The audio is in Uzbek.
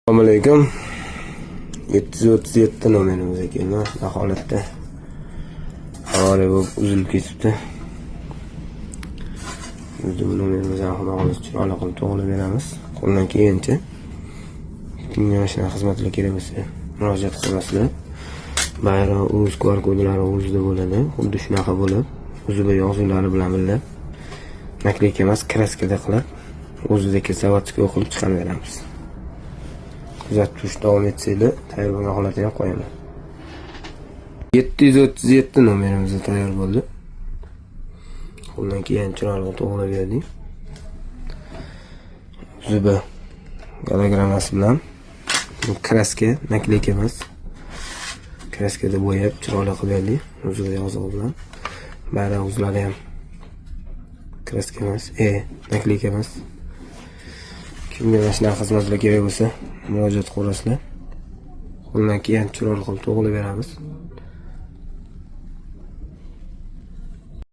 Assalomu alaykum. 737 nomerimiz ekan. Mana holatda avariya bo'lib uzilib ketibdi. Biz bu nomerimizdan xudo xohlasa chiroyli qilib to'g'rilab beramiz. Qo'ldan kelgancha kimga mashina xizmatlar kerak bo'lsa murojaat qilasizlar. Bayroq o'z QR kodlari o'zida bo'ladi. Xuddi shunaqa bo'lib, o'zida yozuvlari bilan birga nakleyka emas, kraskada qilib, o'zidagi zavodskiy o'qilib chiqarib beramiz. Kuzatib turish davom etsanglar, tayyor bo'lgan holatini ham qo'yaman. 737 nomerimiz tayyor bo'ldi. Qo'ldan kelgan chiroyli to'g'rilab berdik. Zuba gologrammasi bilan bu kraska, nakleyka emas. Kraskada bo'yab chiroyli qilib berdik. O'zida yozig'i bilan. Bayroq o'zlari ham kraska emas, nakleyka emas. Kimga mashina xizmatlar kerak bo'lsa murojaat qilasizlar. Qo'ldan kelgan chiroyli qilib to'g'rilab beramiz.